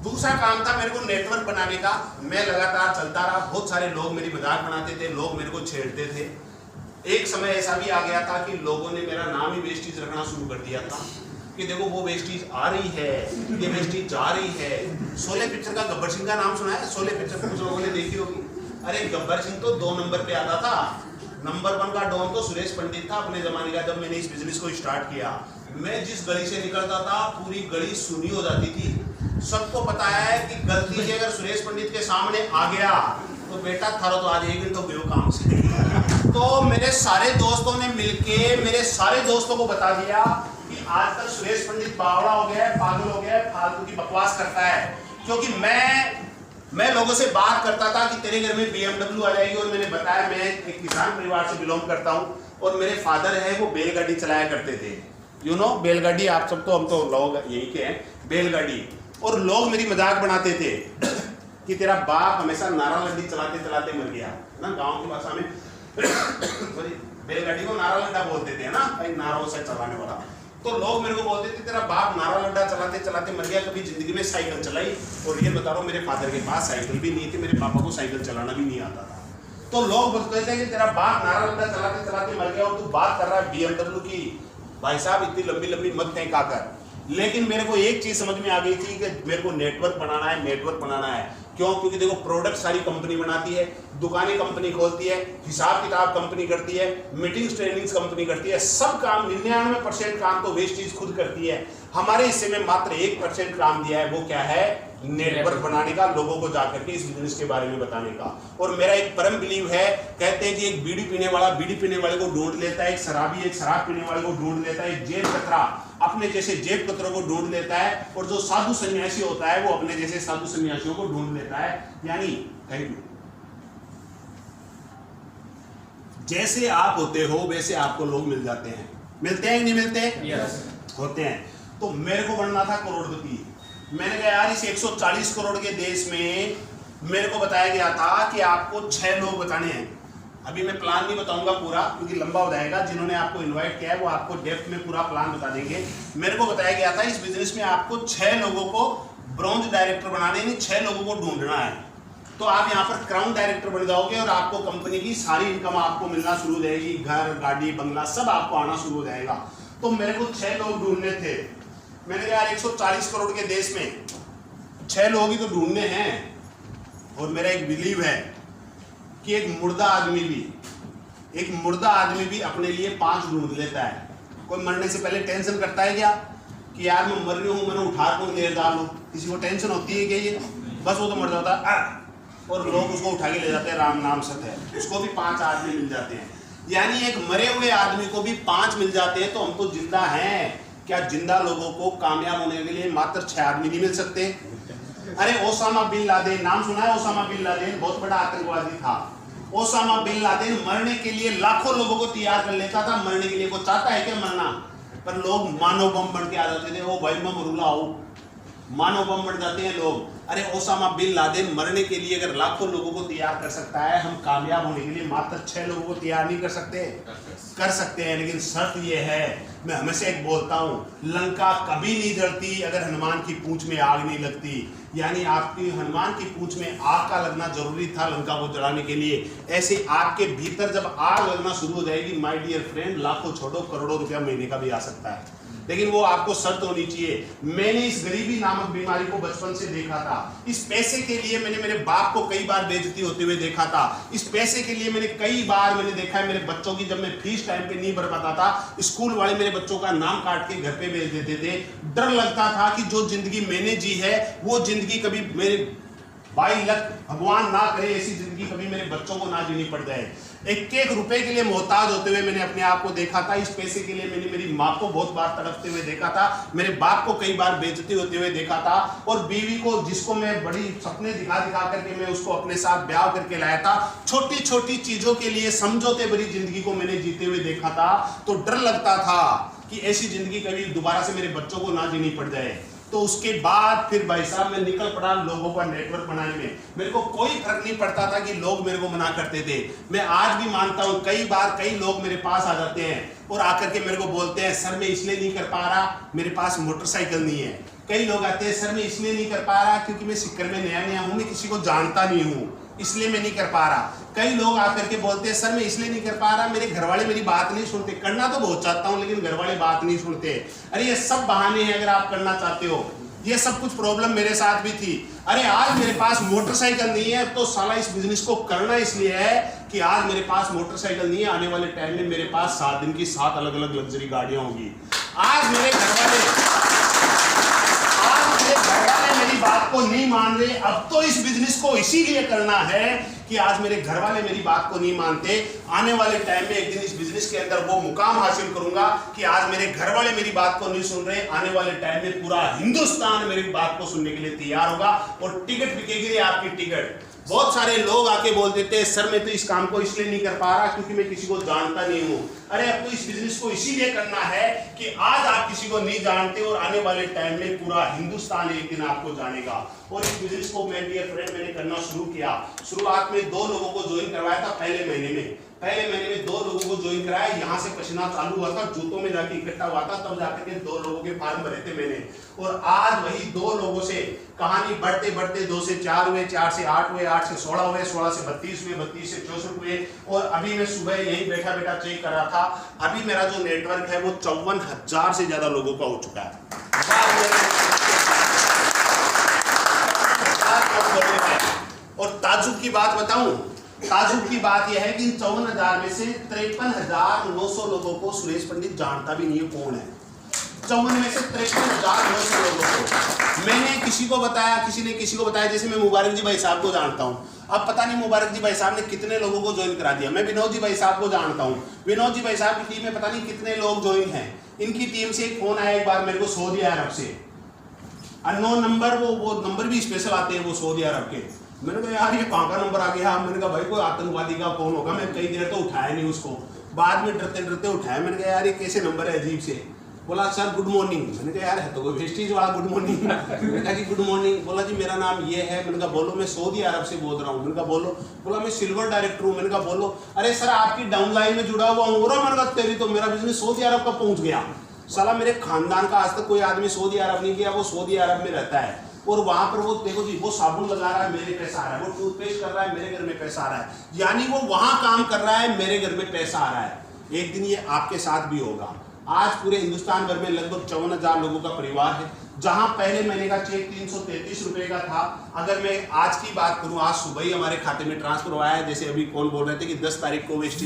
दूसरा काम था मेरे को नेटवर्क बनाने का। मैं लगातार चलता रहा, बहुत सारे लोग मेरी मजाक बनाते थे, लोग मेरे को छेड़ते थे। एक समय ऐसा भी आ गया था कि लोगों ने मेरा नाम ही वेस्टीज रखना शुरू कर दिया था कि देखो वो वेस्टीज आ रही है, ये वेस्टीज जा रही है। शोले पिक्चर का गब्बर सिंह का नाम सुना है? शोले पिक्चर कुछ लोगों ने देखी होगी। अरे गब्बर सिंह तो 2 नंबर पे आता था, नंबर 1 का डॉन तो सुरेश पंडित था अपने जमाने का। जब मैंने इस बिजनेस को स्टार्ट किया, मैं जिस गली से निकलता था पूरी गली सुनी हो जाती थी। सबको पता है कि गलती से अगर सुरेश पंडित के सामने आ गया तो बेटा थारो तो आज 1 घंटे हो गए काम से। तो मेरे सारे दोस्तों ने मिलके मेरे सारे दोस्तों को बता दिया कि आजकल सुरेश पंडित बावड़ा हो गया है, पागल हो गया है, फालतू की बकवास करता है। क्योंकि मैं लोगों से बात करता था कि तेरे घर में BMW आ जाएगी, और मैंने बताया मैं एक किसान परिवार से बिलोंग करता हूँ और मेरे फादर है वो बैलगाड़ी चलाया करते थे। यू नो बैलगाड़ी, आप सब तो, हम तो लोग यही के हैं, बैलगाड़ी। और लोग मेरी मजाक बनाते थे कि तेरा बाप हमेशा नारा लड्डी चलाते चलाते मर गया ना। गांव की भाषा में बैलगाड़ी को नारा लड्डा बोलते थे ना, भाई नारों से चलाने वाला। तो लोग मेरे को बोलते थे तेरा बाप नारा लड्डा चलाते चलाते मर गया, कभी जिंदगी में साइकिल चलाई। और ये बता रहा हूँ, मेरे फादर के पास साइकिल भी नहीं थी, मेरे पापा को साइकिल चलाना भी नहीं आता था। तो लोग बोलते थे कि तेरा बाप नारा लड्डा चलाते चलाते मर गया और तू बात कर रहा है BMW की। भाई साहब इतनी लंबी लंबी मत फेंका कर। लेकिन मेरे को एक चीज समझ में आ गई थी कि मेरे को नेटवर्क बनाना है, नेटवर्क बनाना है। क्यों? क्योंकि देखो प्रोडक्ट सारी कंपनी बनाती है, दुकानें कंपनी खोलती है, हिसाब किताब कंपनी करती है, मीटिंग्स ट्रेनिंग्स कंपनी करती है, सब काम 99% काम तो वेस्टीज खुद करती है। हमारे हिस्से में मात्र 1% काम दिया है, वो क्या है? नेटवर्क बनाने का, लोगों को जाकर के इस बिजनेस के बारे में बताने का। और मेरा एक परम बिलीव है, कहते हैं कि एक बीड़ी पीने वाला बीड़ी पीने वाले को ढूंढ लेता है, एक शराबी एक शराब पीने वाले को ढूंढ लेता है, एक जेब कतरा अपने जैसे जेब कतरों को ढूंढ लेता है, और जो साधु सन्यासी होता है वो अपने जैसे साधु सन्यासियों को ढूंढ लेता है। यानी थैंक यू, जैसे आप होते हो वैसे आपको लोग मिल जाते हैं। मिलते हैं कि नहीं मिलते? yes. होते हैं। तो मेरे को बनना था करोड़पति। मैंने कहा यार इस 140 करोड़ के देश में मेरे को बताया गया था कि आपको 6 लोग बताने हैं। अभी मैं प्लान नहीं बताऊंगा पूरा क्योंकि लंबा हो जाएगा। जिन्होंने आपको इनवाइट किया है वो आपको डेप्थ में पूरा प्लान बता देंगे। मेरे को बताया गया था इस बिजनेस में आपको 6 लोगों को ब्रॉन्ज डायरेक्टर बनाने, यानी 6 लोगों को ढूंढना है। तो आप यहाँ पर क्राउन डायरेक्टर बन जाओगे और आपको कंपनी की सारी इनकम आपको मिलना शुरू हो जाएगी, घर गाड़ी बंगला सब आपको आना शुरू हो जाएगा। तो मेरे को 6 लोग ढूंढने थे। मैंने कहा यार 140 करोड़ के देश में 6 लोग ही तो ढूंढने हैं। और मेरा एक बिलीव है कि एक मुर्दा आदमी भी अपने लिए 5 ढूंढ लेता है। कोई मरने से पहले टेंशन करता है क्या कि यार मैं मर रही हूँ, मैंने उठा कर ले डालो? किसी को टेंशन होती है क्या? ये बस वो तो मर जाता है और लोग उसको उठा के ले जाते हैं, राम नाम सत्य है। उसको भी 5 आदमी मिल जाते हैं। यानी एक मरे हुए आदमी को भी 5 मिल जाते हैं। तो हम तो जिंदा हैं। क्या जिंदा लोगों को कामयाब होने के लिए मात्र 6 आदमी नहीं मिल सकते? अरे ओसामा बिन लादेन, नाम सुना है? ओसामा बिन लादेन बहुत बड़ा आतंकवादी था। ओसामा बिन लादेन मरने के लिए लाखों लोगों को तैयार कर लेता था। मरने के लिए कोई चाहता है क्या मरना? पर लोग मानव बम बन के आ जाते थे। ओ भाई मैं मरूला हूं, मानव बम बन जाते हैं लोग। अरे ओसामा बिन लादेन मरने के लिए अगर लाखों लोगों को तैयार कर सकता है, हम कामयाब होने के लिए मात्र 6 लोगों को तैयार नहीं कर सकते? कर सकते हैं। लेकिन शर्त यह है, मैं हमेशा एक बोलता हूं, लंका कभी नहीं जलती अगर हनुमान की पूंछ में आग नहीं लगती। यानी आपकी हनुमान की पूंछ में आग का लगना जरूरी था लंका को जलाने के लिए। ऐसे आपके भीतर जब आग लगना शुरू हो जाएगी माय डियर फ्रेंड, लाखों छोड़ो करोड़ों रुपया महीने का भी आ सकता है। लेकिन वो आपको शर्त होनी चाहिए। मैंने इस गरीबी नामक बीमारी को बचपन से देखा था। इस पैसे के लिए मैंने मेरे बाप को कई बार बेइज्जती होते हुए देखा था। इस पैसे के लिए मैंने कई बार देखा है मेरे बच्चों की, जब मैं फीस टाइम पे नहीं भर पाता था, स्कूल वाले मेरे बच्चों का नाम काट के घर पे भेज देते थे। डर लगता था कि जो जिंदगी मैंने जी है वो जिंदगी कभी मेरे भाई लक भगवान ना करे ऐसी जिंदगी कभी मेरे बच्चों को ना जीनी पड़ जाए। 1-1 रुपए के लिए मोहताज होते हुए मैंने अपने आप को देखा था। इस पैसे के लिए मैंने मेरी माँ को बहुत बार तड़पते हुए देखा था, मेरे बाप को कई बार बेइज्जती होते हुए देखा था, और बीवी को जिसको मैं बड़ी सपने दिखा करके मैं उसको अपने साथ ब्याह करके लाया था। छोटी छोटी चीजों के लिए समझौते भरी जिंदगी को मैंने जीते हुए देखा था। तो डर लगता था कि ऐसी जिंदगी कभी दोबारा से मेरे बच्चों को ना जीनी पड़ जाए। तो उसके बाद फिर भाई साहब मैं निकल पड़ा लोगों का नेटवर्क बनाने में। मेरे को कोई फर्क नहीं पड़ता था कि लोग मेरे को मना करते थे। मैं आज भी मानता हूं कई बार कई लोग मेरे पास आ जाते हैं और आकर के मेरे को बोलते हैं सर मैं इसलिए नहीं कर पा रहा, मेरे पास मोटरसाइकिल नहीं है। कई लोग आते हैं, सर मैं इसलिए नहीं कर पा रहा क्योंकि मैं सिक्कर में नया नया हूँ, मैं किसी को जानता नहीं हूँ, इसलिए मैं नहीं कर पा रहा। कई लोग आकर के बोलते हैं, सर मैं इसलिए नहीं कर पा रहा, मेरे घर वाले मेरी बात नहीं सुनते। करना तो बहुत चाहता हूँ लेकिन घर वाले बात नहीं सुनते। अरे ये सब बहाने हैं अगर आप करना चाहते हो। ये सब कुछ प्रॉब्लम मेरे साथ भी थी। अरे आज मेरे पास मोटरसाइकिल नहीं है तो साला इस बिजनेस को करना इसलिए है कि आज मेरे पास मोटरसाइकिल नहीं है, आने वाले टाइम में मेरे पास 7 दिन की 7 अलग अलग लग्जरी गाड़ियां होंगी। आज मेरे घर वाले मेरी बात को नहीं मान रहे। अब तो इस बिजनेस को इसीलिए करना है कि आज मेरे घर वाले मेरी बात को नहीं मानते। आने वाले टाइम में एक दिन इस बिजनेस के अंदर वो मुकाम हासिल करूंगा कि आज मेरे घर वाले मेरी बात को नहीं सुन रहे, आने वाले टाइम में पूरा हिंदुस्तान मेरी बात को सुनने के लिए तैयार होगा और टिकट बिकेगी आपकी टिकट। बहुत सारे लोग आके बोल देते हैं, सर मैं तो इस काम को इसलिए नहीं कर पा रहा क्योंकि मैं किसी को जानता नहीं हूं। अरे अब तो इस बिजनेस को इसीलिए करना है कि आज आप किसी को नहीं जानते और आने वाले टाइम में पूरा हिंदुस्तान एक दिन आपको जानेगा। और इस बिजनेस को मैं डियर फ्रेंड मैंने करना शुरू किया। शुरुआत में 2 लोगों को ज्वाइन करवाया था पहले महीने में 2 लोगों को ज्वाइन कराया। यहाँ से पसीना चालू हुआ था, जूतों में जाके इकट्ठा हुआ था, तब जाकर के 2 लोगों के फार्म भरे थे मैंने। और आज वही 2 लोगों से कहानी बढ़ते बढ़ते 2 से 4 हुए, 4 से 8 हुए, 8 से 16 हुए, 16 से 32 हुए, 32 से 64 हुए। और अभी मैं सुबह यही बैठा बैठा चेक कर रहा था, अभी मेरा जो नेटवर्क है वो 54,000 से ज्यादा लोगों का हो चुका है। और ताजुब की बात बताऊं, ताजुब की बात यह है कि 54,000 में से 53,900 लोगों को सुरेश पंडित जानता भी नहीं है कौन है। 54 में से 53,900 लोगों को मैंने किसी को बताया, किसी ने किसी को बताया। जैसे मैं मुबारक जी भाई साहब को जानता हूँ, अब पता नहीं मुबारक जी भाई साहब ने कितने लोगों को ज्वाइन करा दिया। मैं विनोद जी भाई साहब को जानता हूँ, विनोद जी भाई साहब की टीम में पता नहीं कितने लोग ज्वाइन हैं। इनकी टीम से एक फोन आया एक बार मेरे को सऊदी अरब से, अननोन नंबर, वो नंबर भी स्पेशल आते हैं वो सऊदी अरब के। मैंने कहा यार ये कहाँ का नंबर आ गया। मैंने कहा भाई कोई आतंकवादी का फोन होगा। मैं कई देर तो उठाया नहीं उसको, बाद में डरते डरते उठाया। मैंने कहा यार ये कैसे नंबर है अजीब से। बोला सर गुड मॉर्निंग। मैंने कहा यार है तो कोई वेस्टीज वाला गुड मॉर्निंग। मैंने कहा जी गुड मॉर्निंग। बोला जी मेरा नाम ये है। मैंने कहा बोलो मैं सऊदी अरब से बोल रहा हूँ। मैंने कहा बोलो। बोला मैं सिल्वर डायरेक्टर हूँ। मैंने कहा बोलो। अरे सर आपकी डाउनलाइन में जुड़ा हुआ हूँ। मैंने कहा तेरी तो मेरा बिजनेस सऊदी अरब का पहुंच गया। साला मेरे खानदान का आज तक कोई आदमी सऊदी अरब नहीं गया, वो सऊदी अरब में रहता है और वहां पर वो देखो जी वो साबुन लगा रहा है मेरे पैसा आ रहा है, वो टूथपेस्ट कर रहा है मेरे घर में पैसा आ रहा है, यानी वो वहां काम कर रहा है मेरे घर में पैसा आ रहा है। एक दिन ये आपके साथ भी होगा। आज पूरे हिंदुस्तान भर में लगभग 54,000 लोगों का परिवार है। जहां पहले महीने का चेक 333 रुपए का था, अगर मैं आज की बात करूं, आज सुबह ही हमारे खाते में ट्रांसफर हुआ है। जैसे अभी कौन बोल रहे थे कि 10 तारीख को वेस्टी